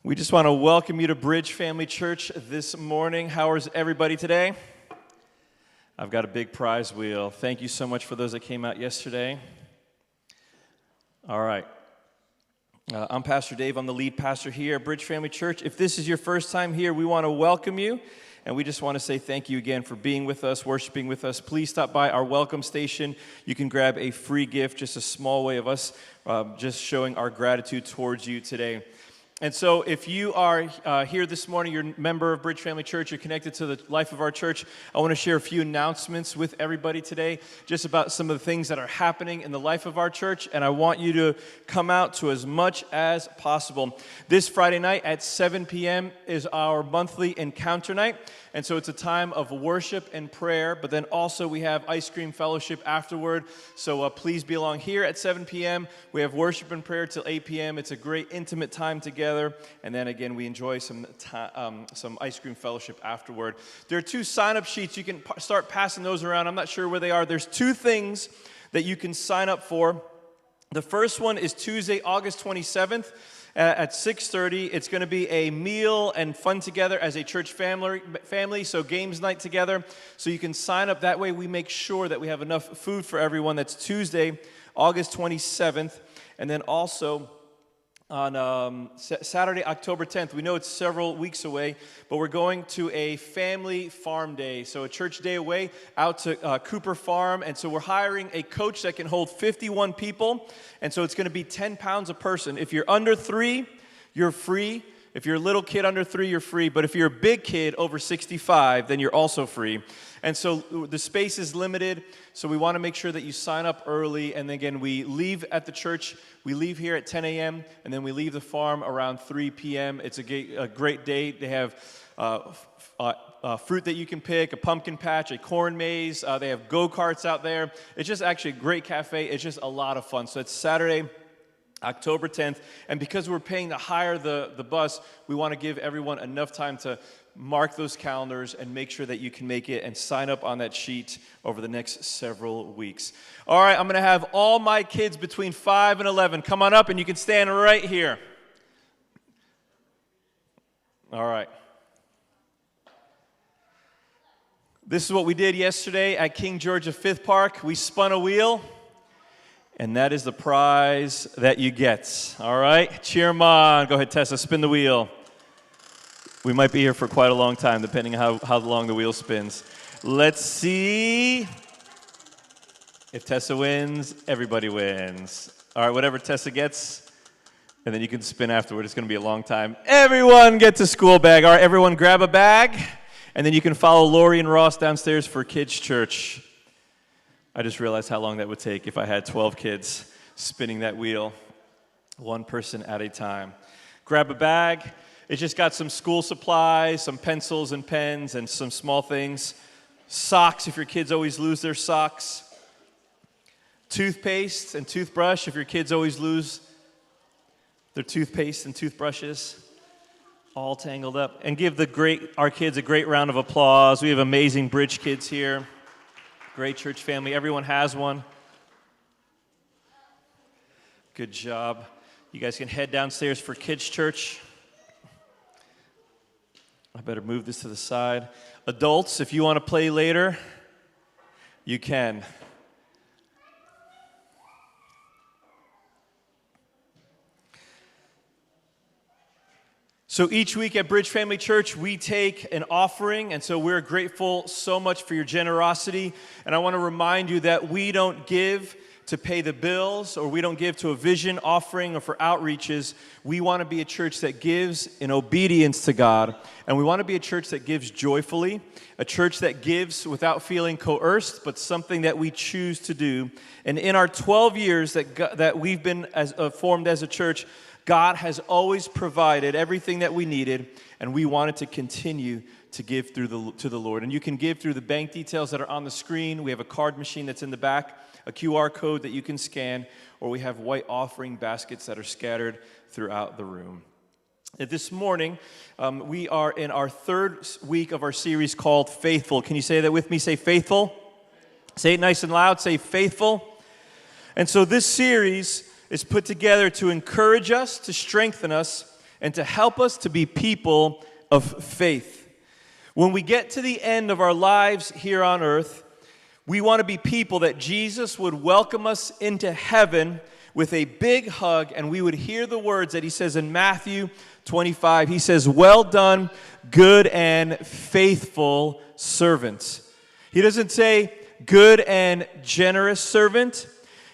We just want to welcome you to Bridge Family Church this morning. How is everybody today? I've got a big prize wheel. Thank you so much for those that came out yesterday. All right. I'm Pastor Dave. I'm the lead pastor here at Bridge Family Church. If this is your first time here, we want to welcome you. And we just want to say thank you again for being with us, worshiping with us. Please stop by our welcome station. You can grab a free gift, just a small way of us just showing our gratitude towards you today. And so if you are here this morning, you're a member of Bridge Family Church, you're connected to the life of our church, I want to share a few announcements with everybody today just about some of the things that are happening in the life of our church, and I want you to come out to as much as possible. This Friday night at 7 p.m. is our monthly encounter night, and so it's a time of worship and prayer, but then also we have ice cream fellowship afterward, so please be along here at 7 p.m. We have worship and prayer till 8 p.m. It's a great intimate time together. And then again, we enjoy some ice cream fellowship afterward. There are two sign-up sheets. You can start passing those around. I'm not sure where they are. There's two things that you can sign up for. The first one is Tuesday, August 27th at 6:30. It's going to be a meal and fun together as a church family, so games night together. So you can sign up. That way we make sure that we have enough food for everyone. That's Tuesday, August 27th. And then also on Saturday, October 10th. We know it's several weeks away, but we're going to a family farm day. So a church day away out to Cooper Farm. And so we're hiring a coach that can hold 51 people. And so it's going to be 10 pounds a person. If you're under 3, you're free. If you're a little kid under 3, you're free. But if you're a big kid over 65, then you're also free. And so the space is limited, so we want to make sure that you sign up early. And then again, we leave at the church. We leave here at 10 a.m., and then we leave the farm around 3 p.m. It's a great day. They have fruit that you can pick, a pumpkin patch, a corn maze. They have go-karts out there. It's just actually a great cafe. It's just a lot of fun. So it's Saturday, October 10th, and because we're paying to hire the bus, we want to give everyone enough time to mark those calendars and make sure that you can make it and sign up on that sheet over the next several weeks. All right, I'm going to have all my kids between 5 and 11 come on up, and you can stand right here. All right. This is what we did yesterday at King George V Park. We spun a wheel. And that is the prize that you get. All right? Cheer them on. Go ahead, Tessa, spin the wheel. We might be here for quite a long time, depending on how long the wheel spins. Let's see. If Tessa wins, everybody wins. All right, whatever Tessa gets, and then you can spin afterward. It's going to be a long time. Everyone gets a school bag. All right, everyone grab a bag, and then you can follow Lori and Ross downstairs for kids' church. I just realized how long that would take if I had 12 kids spinning that wheel, one person at a time. Grab a bag. It's just got some school supplies, some pencils and pens, and some small things. Socks, if your kids always lose their socks. Toothpaste and toothbrush, if your kids always lose their toothpaste and toothbrushes. All tangled up. And give our kids a great round of applause. We have amazing Bridge kids here. Great church family. Everyone has one. Good job. You guys can head downstairs for kids' church. I better move this to the side. Adults, if you want to play later, you can. So each week at Bridge Family Church, we take an offering, and so we're grateful so much for your generosity. And I want to remind you that we don't give to pay the bills, or we don't give to a vision offering or for outreaches. We want to be a church that gives in obedience to God, and we want to be a church that gives joyfully, a church that gives without feeling coerced, but something that we choose to do. And in our 12 years that we've been formed as a church, God has always provided everything that we needed, and we wanted to continue to give to the Lord. And you can give through the bank details that are on the screen. We have a card machine that's in the back, a QR code that you can scan, or we have white offering baskets that are scattered throughout the room. This morning, we are in our third week of our series called Faithful. Can you say that with me? Say faithful. Say it nice and loud. Say faithful. And so this series is put together to encourage us, to strengthen us, and to help us to be people of faith. When we get to the end of our lives here on earth, we want to be people that Jesus would welcome us into heaven with a big hug, and we would hear the words that he says in Matthew 25. He says, "Well done, good and faithful servant." He doesn't say good and generous servant.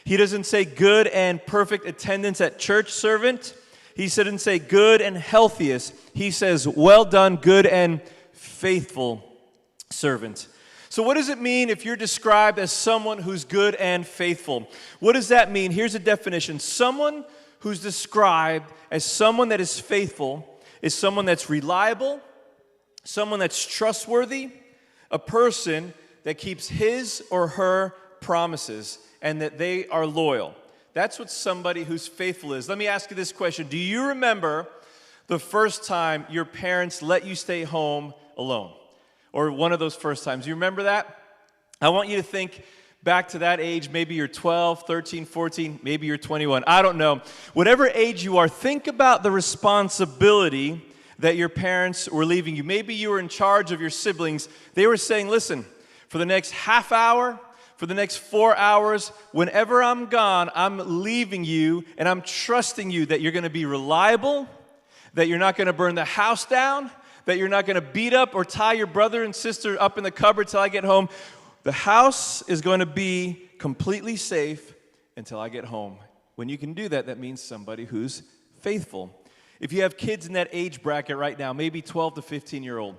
He doesn't say good and perfect attendance at church servant. He didn't say good and healthiest. He says, "Well done, good and faithful servant." So what does it mean if you're described as someone who's good and faithful? What does that mean? Here's a definition. Someone who's described as someone that is faithful is someone that's reliable, someone that's trustworthy, a person that keeps his or her promises, and that they are loyal. That's what somebody who's faithful is. Let me ask you this question. Do you remember the first time your parents let you stay home alone? Or one of those first times. You remember that? I want you to think back to that age. Maybe you're 12, 13, 14, maybe you're 21. I don't know. Whatever age you are, think about the responsibility that your parents were leaving you. Maybe you were in charge of your siblings. They were saying, listen, for the next half hour, for the next 4 hours, whenever I'm gone, I'm leaving you and I'm trusting you that you're going to be reliable, that you're not going to burn the house down, that you're not going to beat up or tie your brother and sister up in the cupboard till I get home. The house is going to be completely safe until I get home. When you can do that, that means somebody who's faithful. If you have kids in that age bracket right now, maybe 12 to 15-year-old,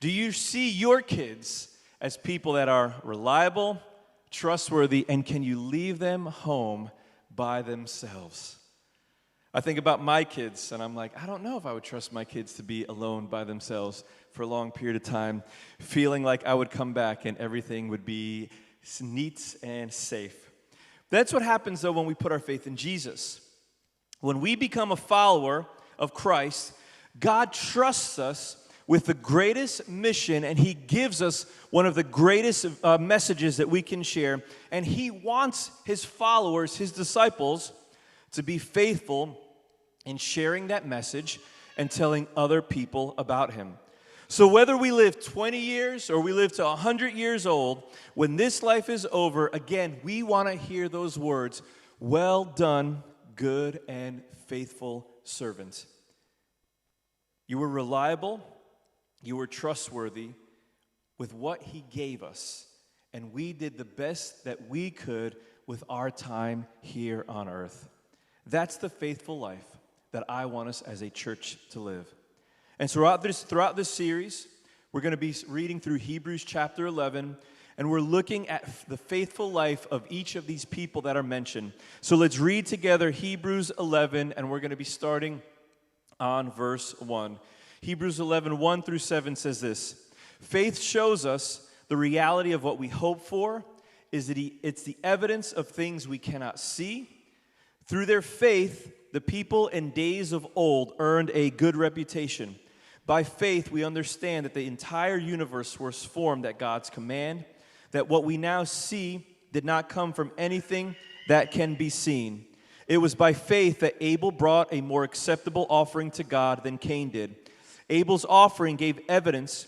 do you see your kids as people that are reliable, trustworthy, and can you leave them home by themselves? I think about my kids, and I'm like, I don't know if I would trust my kids to be alone by themselves for a long period of time, feeling like I would come back and everything would be neat and safe. That's what happens, though, when we put our faith in Jesus. When we become a follower of Christ, God trusts us with the greatest mission, and he gives us one of the greatest messages that we can share, and he wants his followers, his disciples, to be faithful in sharing that message and telling other people about him. So whether we live 20 years or we live to 100 years old, when this life is over, again, we want to hear those words, "Well done, good and faithful servant." You were reliable, you were trustworthy with what he gave us, and we did the best that we could with our time here on earth. That's the faithful life that I want us as a church to live. And throughout this series, we're going to be reading through Hebrews chapter 11, and we're looking at the faithful life of each of these people that are mentioned. So let's read together Hebrews 11, and we're going to be starting on verse 1. Hebrews 11, 1 through 7 says this: "Faith shows us the reality of what we hope for, it's the evidence of things we cannot see. Through their faith, the people in days of old earned a good reputation. By faith, we understand that the entire universe was formed at God's command, that what we now see did not come from anything that can be seen. It was by faith that Abel brought a more acceptable offering to God than Cain did. Abel's offering gave evidence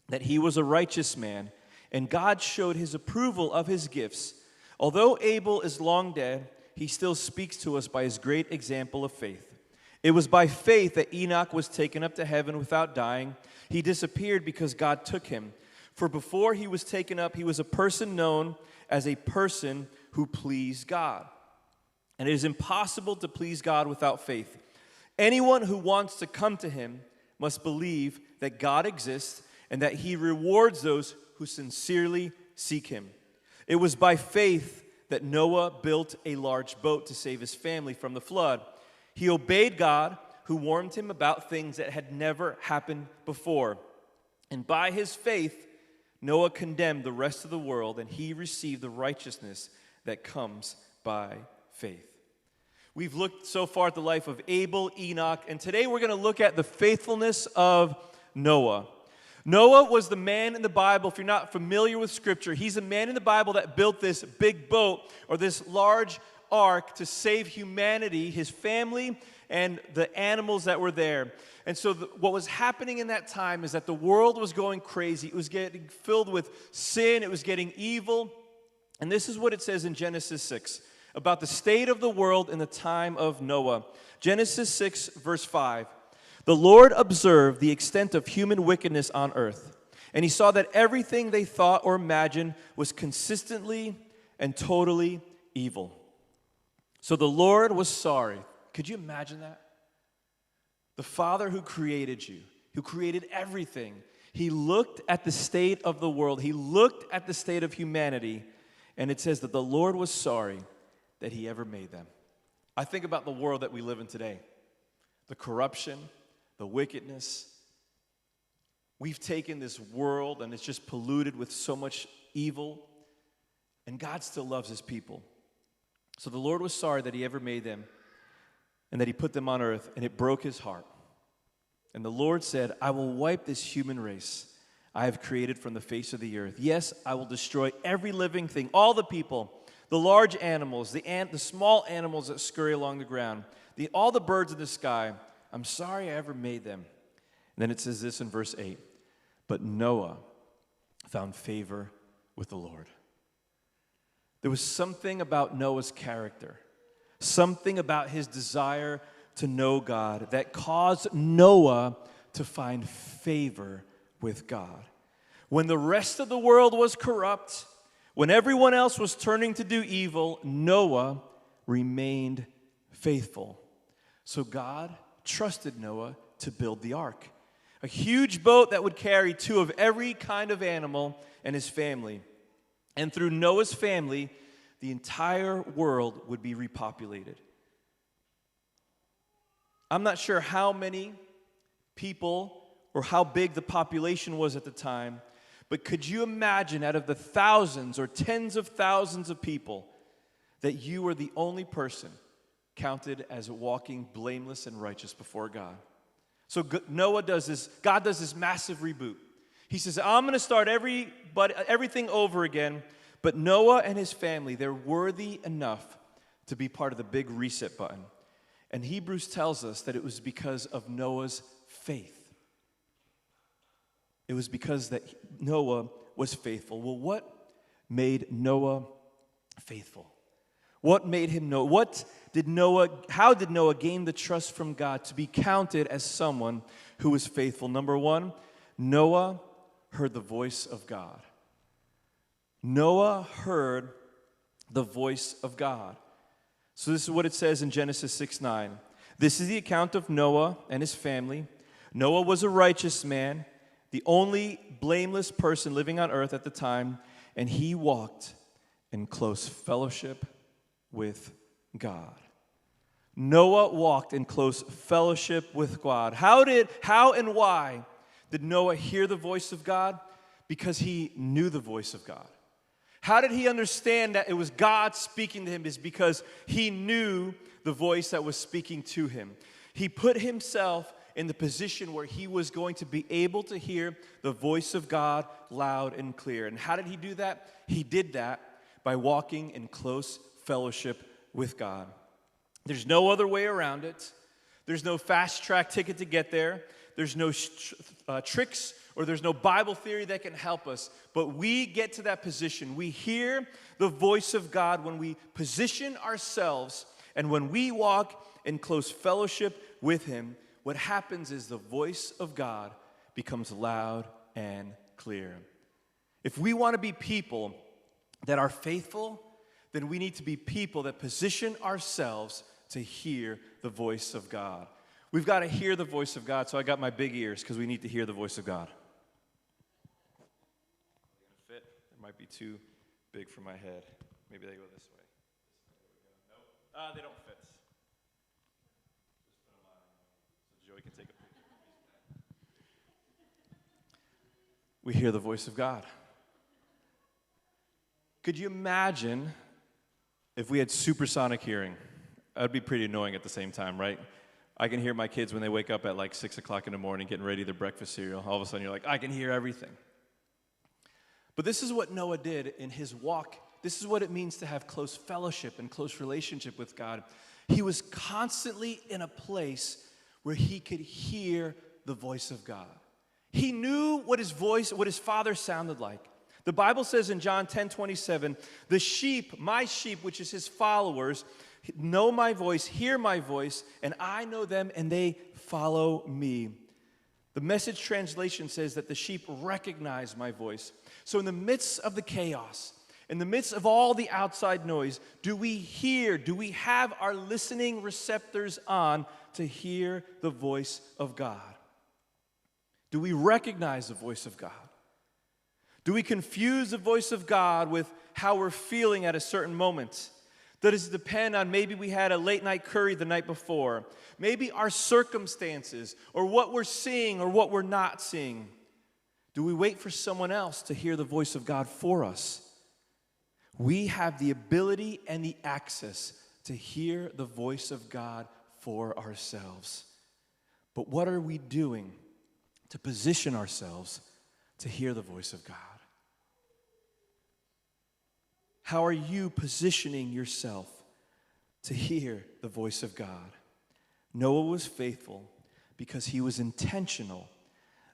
that he was a righteous man, and God showed his approval of his gifts. Although Abel is long dead, he still speaks to us by his great example of faith. It was by faith that Enoch was taken up to heaven without dying. He disappeared because God took him. For before he was taken up, he was a person known as a person who pleased God. And it is impossible to please God without faith. Anyone who wants to come to him must believe that God exists and that he rewards those who sincerely seek him. It was by faith that Noah built a large boat to save his family from the flood. He obeyed God, who warned him about things that had never happened before. And by his faith, Noah condemned the rest of the world, and he received the righteousness that comes by faith." We've looked so far at the life of Abel, Enoch, and today we're going to look at the faithfulness of Noah. Noah was the man in the Bible, if you're not familiar with Scripture, he's a man in the Bible that built this big boat or this large ark to save humanity, his family, and the animals that were there. And so what was happening in that time is that the world was going crazy. It was getting filled with sin. It was getting evil. And this is what it says in Genesis 6 about the state of the world in the time of Noah. Genesis 6, verse 5. The Lord observed the extent of human wickedness on earth, and he saw that everything they thought or imagined was consistently and totally evil. So the Lord was sorry. Could you imagine that? The Father who created you, who created everything, he looked at the state of the world. He looked at the state of humanity, and it says that the Lord was sorry that he ever made them. I think about the world that we live in today, the corruption, the wickedness. We've taken this world and it's just polluted with so much evil, and God still loves his people. So the Lord was sorry that he ever made them and that he put them on earth, and it broke his heart. And the Lord said, I will wipe this human race I have created from the face of the earth. Yes, I will destroy every living thing, all the people, the large animals, the small animals that scurry along the ground, all the birds of the sky. I'm sorry I ever made them. And then it says this in verse 8. But Noah found favor with the Lord. There was something about Noah's character, something about his desire to know God that caused Noah to find favor with God. When the rest of the world was corrupt, when everyone else was turning to do evil, Noah remained faithful. So God trusted Noah to build the ark, a huge boat that would carry 2 of every kind of animal and his family. And through Noah's family, the entire world would be repopulated. I'm not sure how many people or how big the population was at the time, but could you imagine out of the thousands or tens of thousands of people that you were the only person counted as walking blameless and righteous before God? So God does this massive reboot. He says, I'm going to start everything over again, but Noah and his family, they're worthy enough to be part of the big reset button. And Hebrews tells us that it was because of Noah's faith. It was because that Noah was faithful. Well, what made Noah faithful? What made him know? How did Noah gain the trust from God to be counted as someone who was faithful? Number one, Noah heard the voice of God. Noah heard the voice of God. So this is what it says in Genesis 6:9. This is the account of Noah and his family. Noah was a righteous man, the only blameless person living on earth at the time, and he walked in close fellowship with God. Noah walked in close fellowship with God. How and why did Noah hear the voice of God? Because he knew the voice of God. How did he understand that it was God speaking to him? Is because he knew the voice that was speaking to him. He put himself in the position where he was going to be able to hear the voice of God loud and clear. And how did he do that? He did that by walking in close fellowship with God. There's no other way around it. There's no fast track ticket to get there. There's no tricks or there's no Bible theory that can help us. But we get to that position. We hear the voice of God when we position ourselves and when we walk in close fellowship with him. What happens is the voice of God becomes loud and clear. If we want to be people that are faithful, then we need to be people that position ourselves to hear the voice of God. We've got to hear the voice of God, so I got my big ears because we need to hear the voice of God. Fit? It might be too big for my head. Maybe they go this way. Nope. They don't fit. So Joey can take a picture. We hear the voice of God. Could you imagine if we had supersonic hearing? That would be pretty annoying at the same time, right? I can hear my kids when they wake up at like 6 o'clock in the morning getting ready their breakfast cereal. All of a sudden you're like, I can hear everything. But this is what Noah did in his walk. This is what it means to have close fellowship and close relationship with God. He was constantly in a place where he could hear the voice of God. He knew what his father sounded like. The Bible says in John 10:27, the sheep, my sheep, which is his followers, know my voice, hear my voice, and I know them, and they follow me. The Message translation says that the sheep recognize my voice. So in the midst of the chaos, in the midst of all the outside noise, do we have our listening receptors on to hear the voice of God? Do we recognize the voice of God? Do we confuse the voice of God with how we're feeling at a certain moment? Does it depend on maybe we had a late night curry the night before? Maybe our circumstances, or what we're seeing or what we're not seeing. Do we wait for someone else to hear the voice of God for us? We have the ability and the access to hear the voice of God for ourselves. But what are we doing to position ourselves to hear the voice of God? How are you positioning yourself to hear the voice of God? Noah was faithful because he was intentional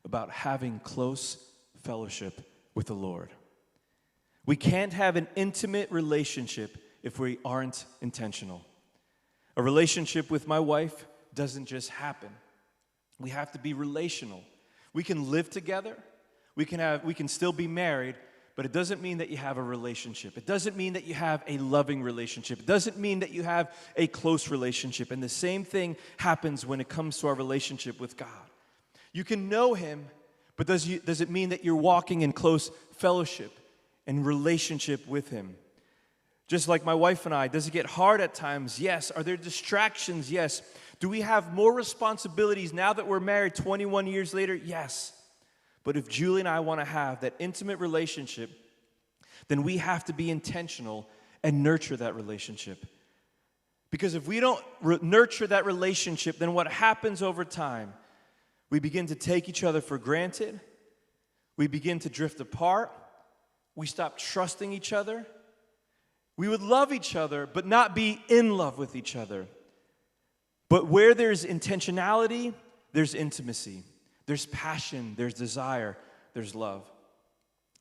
about having close fellowship with the Lord. We can't have an intimate relationship if we aren't intentional. A relationship with my wife doesn't just happen. We have to be relational. We can live together. We can still be married, but it doesn't mean that you have a relationship. It doesn't mean that you have a loving relationship. It doesn't mean that you have a close relationship. And the same thing happens when it comes to our relationship with God. You can know him, but does it mean that you're walking in close fellowship and relationship with him? Just like my wife and I, does it get hard at times? Yes. Are there distractions? Yes. Do we have more responsibilities now that we're married 21 years later? Yes. But if Julie and I want to have that intimate relationship, then we have to be intentional and nurture that relationship. Because if we don't nurture that relationship, then what happens over time? We begin to take each other for granted. We begin to drift apart. We stop trusting each other. We would love each other, but not be in love with each other. But where there's intentionality, there's intimacy. There's passion, there's desire, there's love.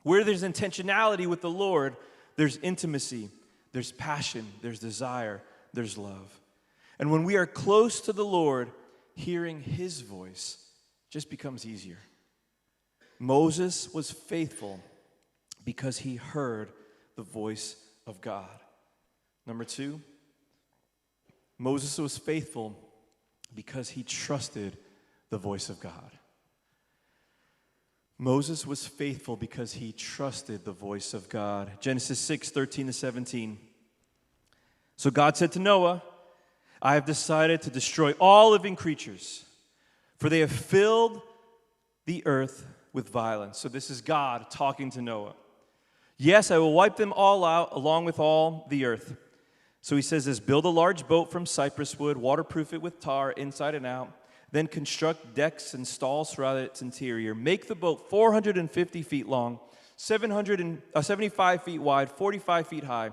Where there's intentionality with the Lord, there's intimacy, there's passion, there's desire, there's love. And when we are close to the Lord, hearing his voice just becomes easier. Moses was faithful because he heard the voice of God. Number 2, Moses was faithful because he trusted the voice of God. Moses was faithful because he trusted the voice of God. Genesis 6:13-17. So God said to Noah, I have decided to destroy all living creatures, for they have filled the earth with violence. So this is God talking to Noah. Yes, I will wipe them all out along with all the earth. So he says this, build a large boat from cypress wood, waterproof it with tar inside and out. Then construct decks and stalls throughout its interior. Make the boat 450 feet long, 75 feet wide, 45 feet high,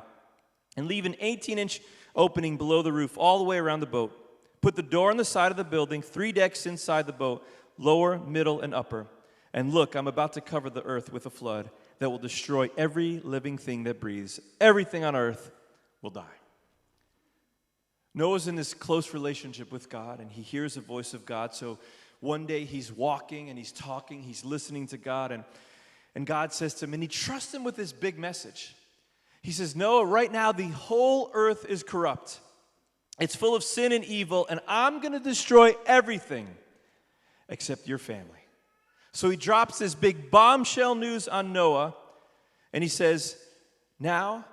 and leave an 18-inch opening below the roof all the way around the boat. Put the door on the side of the building, 3 decks inside the boat, lower, middle, and upper. And look, I'm about to cover the earth with a flood that will destroy every living thing that breathes. Everything on earth will die. Noah's in this close relationship with God, and he hears the voice of God. So one day he's walking and he's talking, he's listening to God, and God says to him, and he trusts him with this big message. He says, Noah, right now the whole earth is corrupt. It's full of sin and evil, and I'm going to destroy everything except your family. So he drops this big bombshell news on Noah, and he says, now,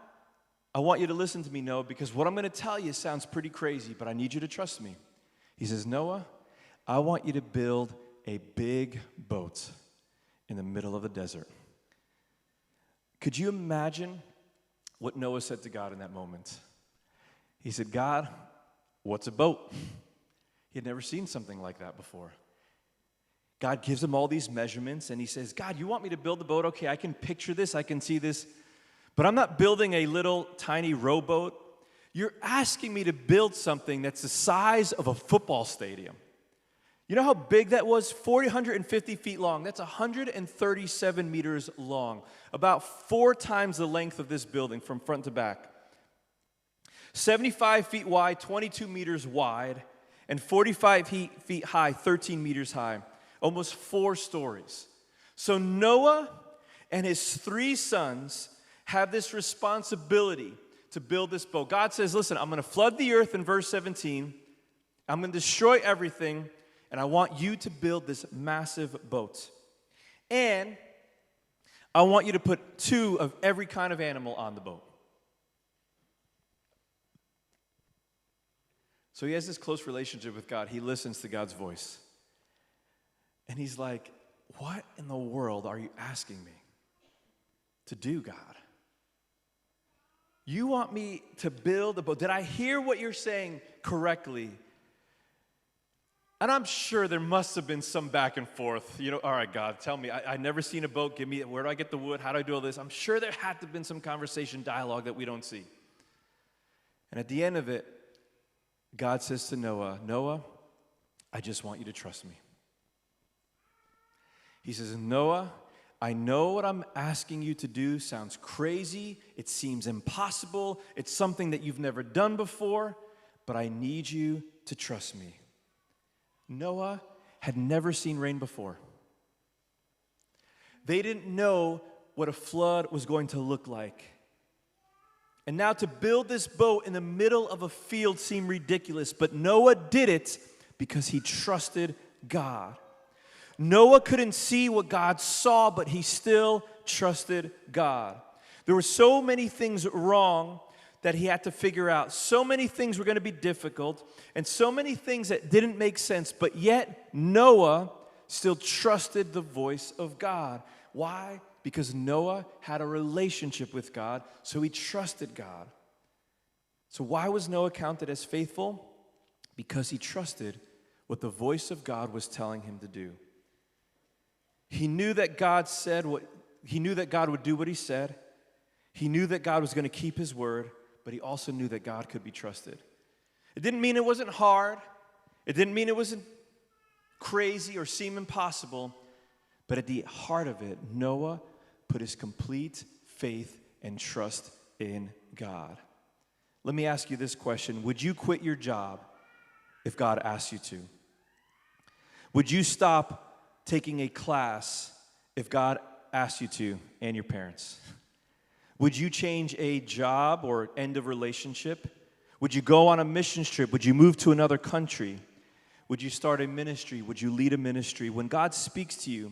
I want you to listen to me, Noah, because what I'm going to tell you sounds pretty crazy, but I need you to trust me. He says, Noah, I want you to build a big boat in the middle of the desert. Could you imagine what Noah said to God in that moment? He said, God, what's a boat? He had never seen something like that before. God gives him all these measurements, and he says, God, you want me to build the boat? Okay, I can picture this, I can see this. But I'm not building a little tiny rowboat. You're asking me to build something that's the size of a football stadium. You know how big that was? 450 feet long. That's 137 meters long, about 4 times the length of this building from front to back. 75 feet wide, 22 meters wide, and 45 feet high, 13 meters high, almost 4 stories. So Noah and his 3 sons have this responsibility to build this boat. God says, listen, I'm going to flood the earth in verse 17. I'm going to destroy everything, and I want you to build this massive boat. And I want you to put 2 of every kind of animal on the boat. So he has this close relationship with God. He listens to God's voice. And he's like, what in the world are you asking me to do, God? You want me to build a boat? Did I hear what you're saying correctly? And I'm sure there must have been some back and forth. All right, God, tell me. I've never seen a boat. Give me, where do I get the wood? How do I do all this? I'm sure there had to have been some conversation, dialogue that we don't see. And at the end of it, God says to Noah, Noah, I just want you to trust me. He says, Noah, I know what I'm asking you to do sounds crazy. It seems impossible. It's something that you've never done before, but I need you to trust me. Noah had never seen rain before. They didn't know what a flood was going to look like. And now to build this boat in the middle of a field seemed ridiculous, but Noah did it because he trusted God. Noah couldn't see what God saw, but he still trusted God. There were so many things wrong that he had to figure out. So many things were going to be difficult, and so many things that didn't make sense, but yet Noah still trusted the voice of God. Why? Because Noah had a relationship with God, so he trusted God. So why was Noah counted as faithful? Because he trusted what the voice of God was telling him to do. He knew that God would do what he said. He knew that God was going to keep his word, but he also knew that God could be trusted. It didn't mean it wasn't hard. It didn't mean it wasn't crazy or seem impossible. But at the heart of it, Noah put his complete faith and trust in God. Let me ask you this question. Would you quit your job if God asked you to? Would you stop taking a class if God asked you to, and your parents? Would you change a job or end a relationship? Would you go on a mission trip? Would you move to another country? Would you start a ministry? Would you lead a ministry? When God speaks to you,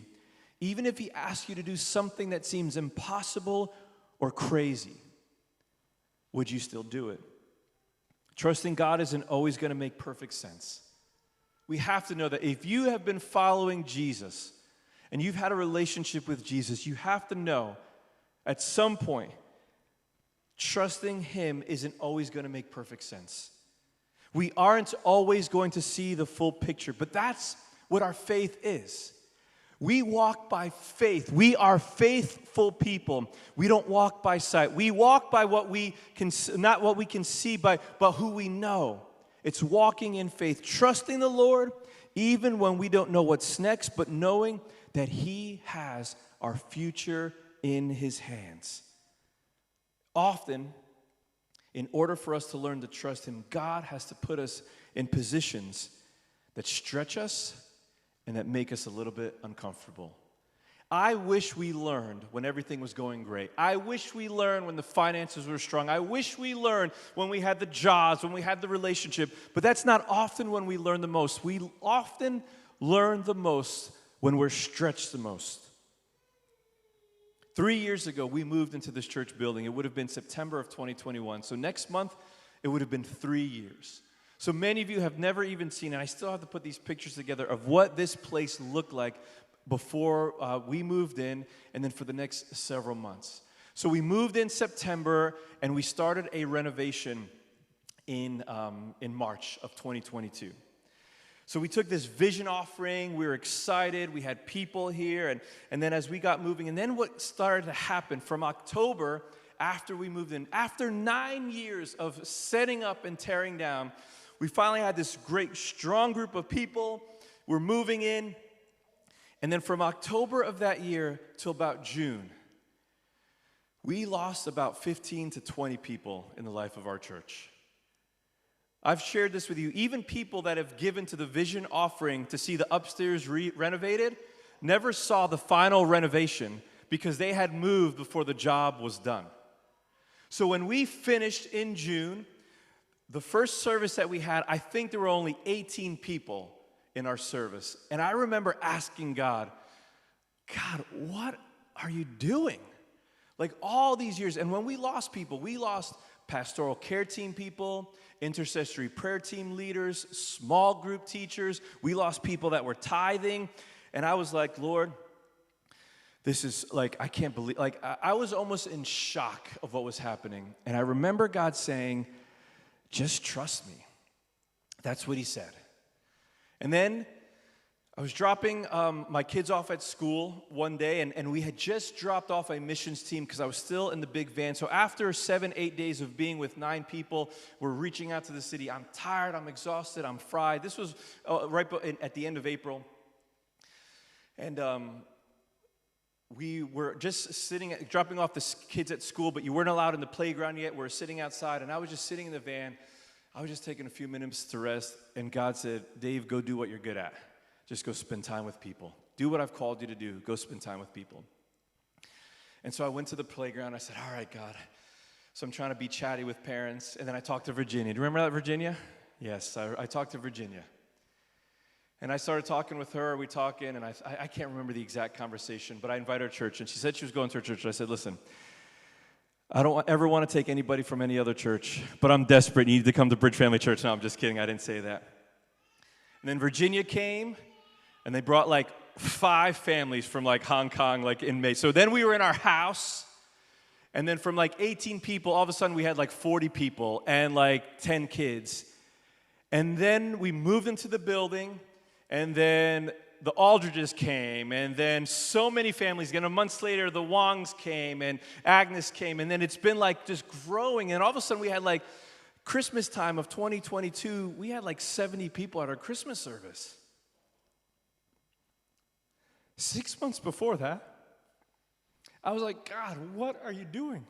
even if he asks you to do something that seems impossible or crazy, would you still do it? Trusting God isn't always going to make perfect sense. We have to know that if you have been following Jesus and you've had a relationship with Jesus, you have to know at some point, trusting him isn't always going to make perfect sense. We aren't always going to see the full picture, but that's what our faith is. We walk by faith. We are faithful people. We don't walk by sight. We walk by what we can, not what we can see, but who we know. It's walking in faith, trusting the Lord, even when we don't know what's next, but knowing that he has our future in his hands. Often, in order for us to learn to trust him, God has to put us in positions that stretch us and that make us a little bit uncomfortable. I wish we learned when everything was going great. I wish we learned when the finances were strong. I wish we learned when we had the jobs, when we had the relationship. But that's not often when we learn the most. We often learn the most when we're stretched the most. 3 years ago, we moved into this church building. It would have been September of 2021. So next month, it would have been 3 years. So many of you have never even seen, and I still have to put these pictures together of what this place looked like before we moved in, and then for the next several months. So we moved in September, and we started a renovation in March of 2022. So we took this vision offering, we were excited, we had people here, and then as we got moving, and then what started to happen from October, after we moved in, after 9 years of setting up and tearing down, we finally had this great, strong group of people. We're moving in. And then from October of that year till about June, we lost about 15 to 20 people in the life of our church. I've shared this with you. Even people that have given to the vision offering to see the upstairs renovated never saw the final renovation because they had moved before the job was done. So when we finished in June, the first service that we had, I think there were only 18 people in our service. And I remember asking God, what are you doing? Like all these years. And when we lost people, we lost pastoral care team people, intercessory prayer team leaders, small group teachers. We lost people that were tithing. And I was like, Lord, this is like, I can't believe, like I was almost in shock of what was happening. And I remember God saying, just trust me. That's what he said. And then I was dropping my kids off at school one day, and we had just dropped off a missions team because I was still in the big van. So after 7-8 days of being with 9 people, we're reaching out to the city. I'm tired, I'm exhausted, I'm fried. This was at the end of April. And we were just dropping off the kids at school, but you weren't allowed in the playground yet. We were sitting outside, and I was just sitting in the van. I was just taking a few minutes to rest, and God said, Dave, go do what you're good at. Just go spend time with people. Do what I've called you to do. Go spend time with people. And so I went to the playground. I said, all right, God. So I'm trying to be chatty with parents. And then I talked to Virginia. Do you remember that, Virginia? Yes, I talked to Virginia. And I started talking with her. We talking, and I can't remember the exact conversation, but I invited her to church. And she said she was going to her church. And I said, listen, I don't ever want to take anybody from any other church, but I'm desperate. You need to come to Bridge Family Church. No, I'm just kidding. I didn't say that. And then Virginia came. And they brought like 5 families from like Hong Kong, like in May. So then we were in our house. And then from like 18 people, all of a sudden we had like 40 people and like 10 kids. And then we moved into the building. And then the Aldridges came. And then so many families. Again, a month later, the Wongs came and Agnes came. And then it's been like just growing. And all of a sudden we had like Christmas time of 2022. We had like 70 people at our Christmas service. 6 months before that, I was like, God, what are you doing?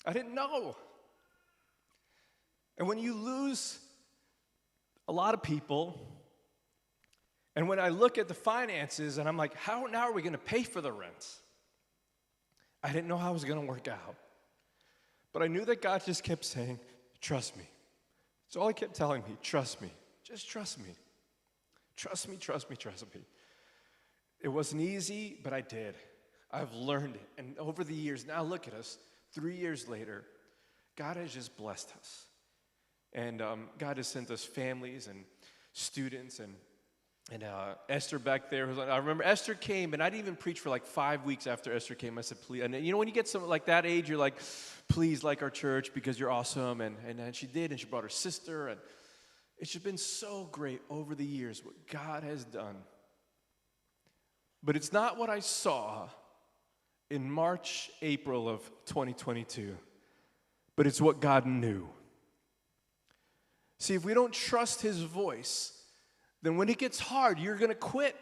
I didn't know. And when you lose a lot of people, and when I look at the finances, and I'm like, how now are we going to pay for the rents? I didn't know how it was going to work out. But I knew that God just kept saying, trust me. That's all he kept telling me, trust me. Just trust me. Trust me, trust me, trust me. It wasn't easy, but I did. I've learned it. And over the years, now look at us, 3 years later, God has just blessed us. And God has sent us families and students and Esther back there. I remember Esther came, and I didn't even preach for like 5 weeks after Esther came. I said, please. And you know, when you get some like that age, you're like, please like our church because you're awesome. And she did, and she brought her sister. And it's just been so great over the years what God has done. But it's not what I saw in March, April of 2022, but it's what God knew. See, if we don't trust his voice, then when it gets hard, you're going to quit.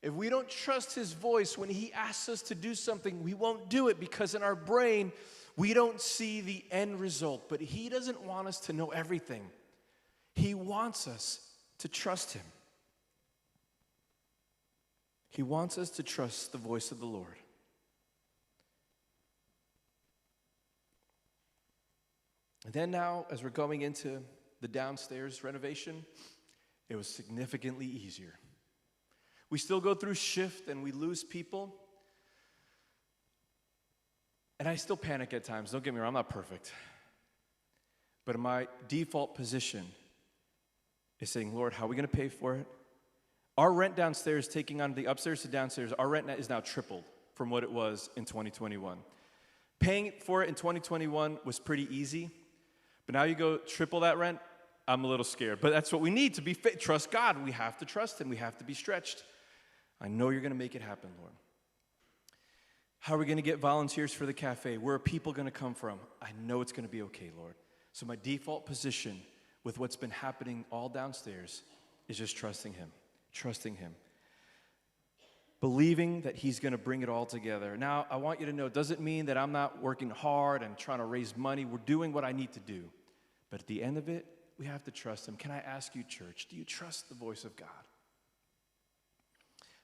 If we don't trust his voice when he asks us to do something, we won't do it because in our brain, we don't see the end result. But he doesn't want us to know everything. He wants us to trust him. He wants us to trust the voice of the Lord. And then now, as we're going into the downstairs renovation, it was significantly easier. We still go through shift and we lose people. And I still panic at times. Don't get me wrong, I'm not perfect. But my default position is saying, Lord, how are we going to pay for it? Our rent downstairs, taking on the upstairs to downstairs, our rent is now tripled from what it was in 2021. Paying for it in 2021 was pretty easy, but now you go triple that rent, I'm a little scared. But that's what we need to be fit. Trust God. We have to trust him. We have to be stretched. I know you're going to make it happen, Lord. How are we going to get volunteers for the cafe? Where are people going to come from? I know it's going to be okay, Lord. So my default position with what's been happening all downstairs is just trusting him, believing that he's going to bring it all together. Now, I want you to know, it doesn't mean that I'm not working hard and trying to raise money. We're doing what I need to do. But at the end of it, we have to trust him. Can I ask you, church, do you trust the voice of God?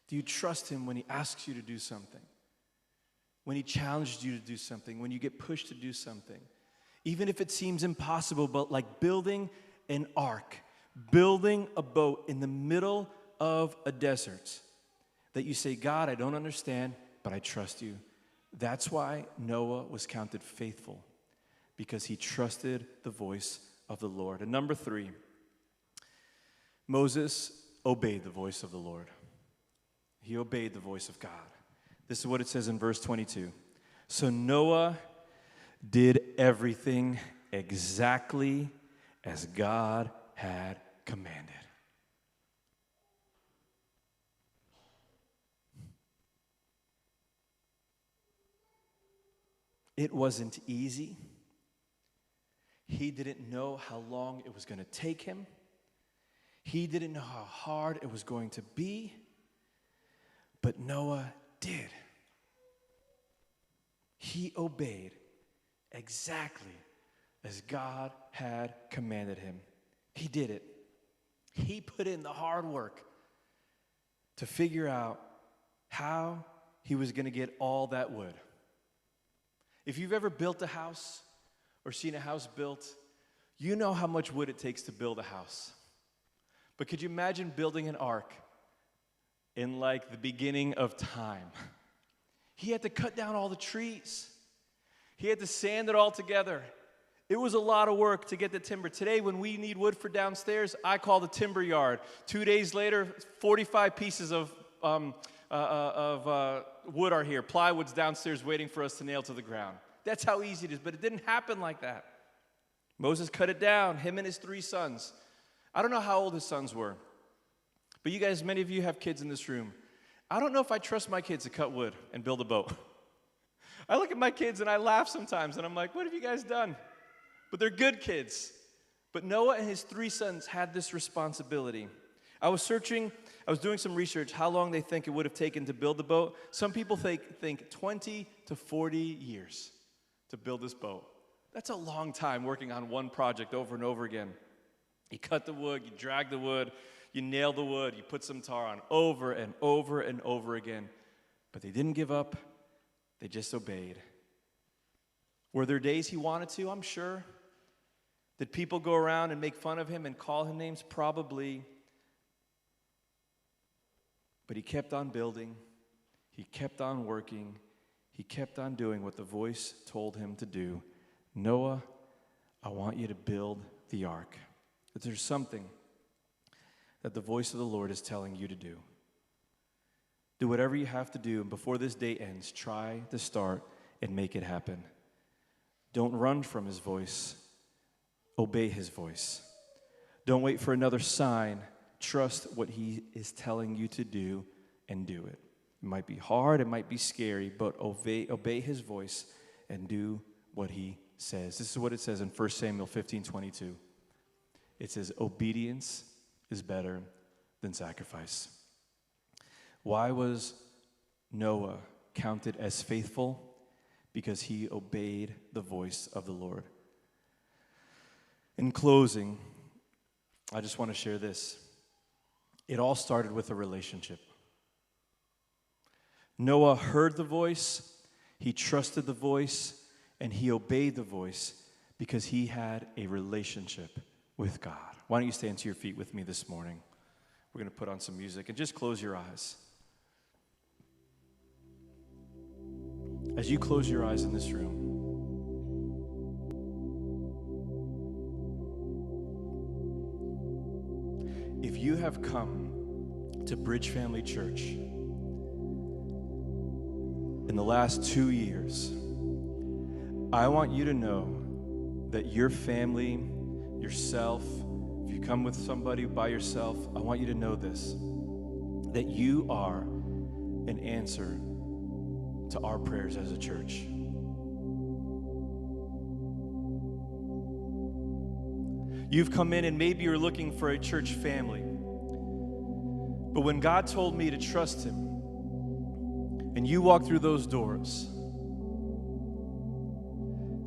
Do you trust him when he asks you to do something? When he challenged you to do something? When you get pushed to do something? Even if it seems impossible, but like building an ark, building a boat in the middle of a desert, that you say, God, I don't understand, but I trust you. That's why Noah was counted faithful, because he trusted the voice of the Lord. And number 3, Moses obeyed the voice of the Lord. He obeyed the voice of God. This is what it says in verse 22. So Noah did everything exactly as God had commanded. It wasn't easy. He didn't know how long it was going to take him. He didn't know how hard it was going to be. But Noah did. He obeyed exactly as God had commanded him. He did it. He put in the hard work to figure out how he was going to get all that wood. If you've ever built a house or seen a house built, you know how much wood it takes to build a house. But could you imagine building an ark in like the beginning of time? He had to cut down all the trees. He had to sand it all together. It was a lot of work to get the timber. Today, when we need wood for downstairs, I call the timber yard. 2 days later, 45 pieces of wood are here. Plywood's downstairs waiting for us to nail to the ground. That's how easy it is, but it didn't happen like that. Moses cut it down, him and his 3 sons. I don't know how old his sons were, but you guys, many of you have kids in this room. I don't know if I trust my kids to cut wood and build a boat. I look at my kids and I laugh sometimes, and I'm like, what have you guys done? But they're good kids. But Noah and his 3 sons had this responsibility. I was doing some research, how long they think it would have taken to build the boat. Some people think 20 to 40 years to build this boat. That's a long time working on one project over and over again. You cut the wood, you drag the wood, you nail the wood, you put some tar on over and over and over again. But they didn't give up. They just obeyed. Were there days he wanted to? I'm sure. Did people go around and make fun of him and call him names? Probably. But he kept on building. He kept on working. He kept on doing what the voice told him to do. Noah, I want you to build the ark. But there's something that the voice of the Lord is telling you to do. Do whatever you have to do, and before this day ends, try to start and make it happen. Don't run from his voice. Obey his voice. Don't wait for another sign. Trust what he is telling you to do and do it. It might be hard, it might be scary, but obey his voice and do what he says. This is what it says in 1 Samuel 15:22. It says, obedience is better than sacrifice. Why was Noah counted as faithful? Because he obeyed the voice of the Lord. In closing, I just want to share this. It all started with a relationship. Noah heard the voice, he trusted the voice, and he obeyed the voice because he had a relationship with God. Why don't you stand to your feet with me this morning? We're going to put on some music and just close your eyes. As you close your eyes in this room, if you have come to Bridge Family Church in the last 2 years, I want you to know that your family, yourself, if you come with somebody by yourself, I want you to know this, that you are an answer to our prayers as a church. You've come in and maybe you're looking for a church family. But when God told me to trust Him, and you walk through those doors,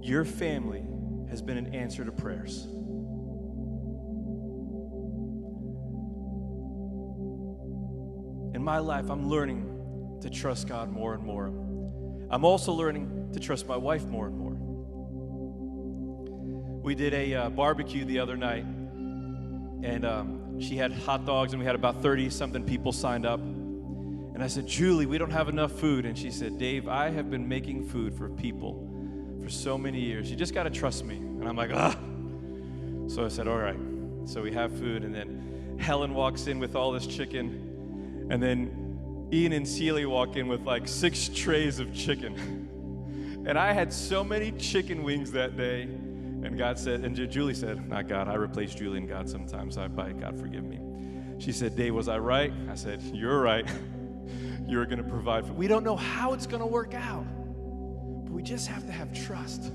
your family has been an answer to prayers. In my life, I'm learning to trust God more and more. I'm also learning to trust my wife more and more. We did a barbecue the other night, and she had hot dogs, and we had about 30-something people signed up. And I said, Julie, we don't have enough food. And she said, Dave, I have been making food for people for so many years. You just got to trust me. And I'm like, ah. So I said, all right. So we have food, and then Helen walks in with all this chicken, and then Ian and Celie walk in with like 6 trays of chicken. And I had so many chicken wings that day. And God said, and Julie said, not God, I replace Julie and God sometimes. God, forgive me. She said, Dave, was I right? I said, you're right. You're going to provide. We don't know how it's going to work out, but we just have to have trust.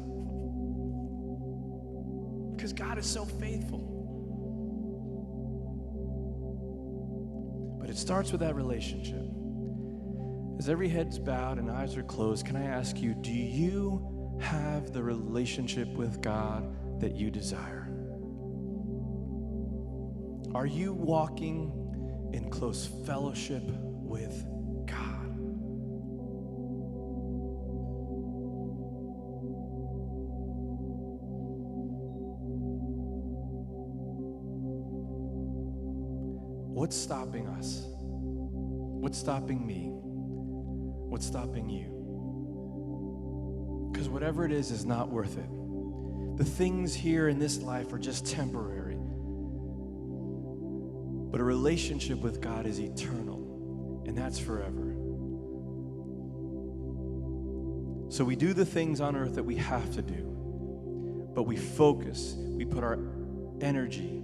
Because God is so faithful. But it starts with that relationship. As every head's bowed and eyes are closed, can I ask you, do you have the relationship with God that you desire? Are you walking in close fellowship with God? What's stopping us? What's stopping me? What's stopping you? Because whatever it is not worth it. The things here in this life are just temporary. But a relationship with God is eternal, and that's forever. So we do the things on earth that we have to do, but we focus, we put our energy,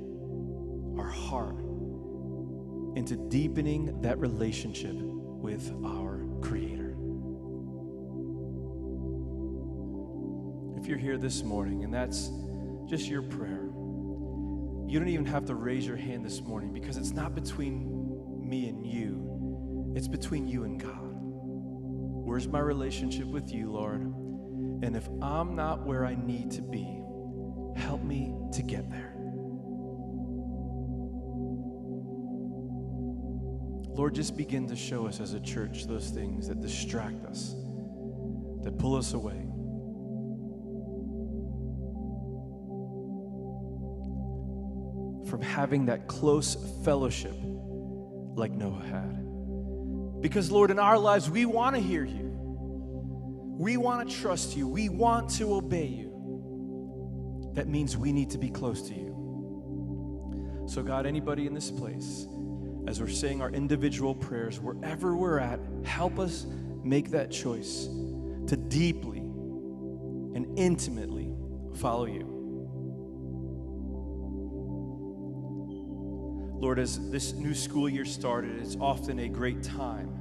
our heart into deepening that relationship with our Creator. If you're here this morning and that's just your prayer, you don't even have to raise your hand this morning, because it's not between me and you. It's between you and God. Where's my relationship with you, Lord? And if I'm not where I need to be, help me to get there. Lord, just begin to show us as a church those things that distract us, that pull us away. From having that close fellowship like Noah had. Because, Lord, in our lives, we want to hear you. We want to trust you. We want to obey you. That means we need to be close to you. So, God, anybody in this place, as we're saying our individual prayers, wherever we're at, help us make that choice to deeply and intimately follow you. Lord, as this new school year started, it's often a great time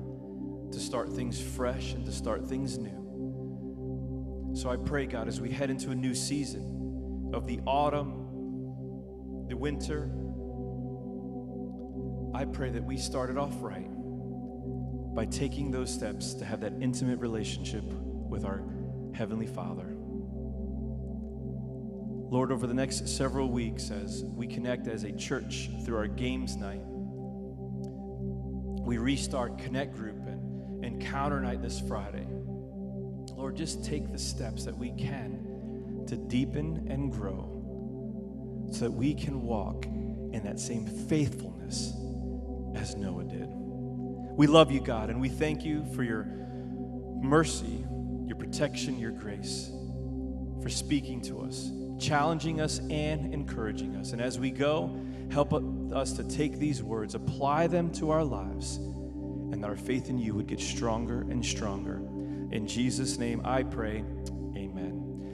to start things fresh and to start things new. So I pray, God, as we head into a new season of the autumn, the winter, I pray that we started off right by taking those steps to have that intimate relationship with our Heavenly Father. Lord, over the next several weeks, as we connect as a church through our games night, we restart Connect Group and Encounter Night this Friday. Lord, just take the steps that we can to deepen and grow so that we can walk in that same faithfulness as Noah did. We love you, God, and we thank you for your mercy, your protection, your grace, for speaking to us, challenging us and encouraging us. And as we go, help us to take these words, apply them to our lives, and that our faith in you would get stronger and stronger. In Jesus' name I pray,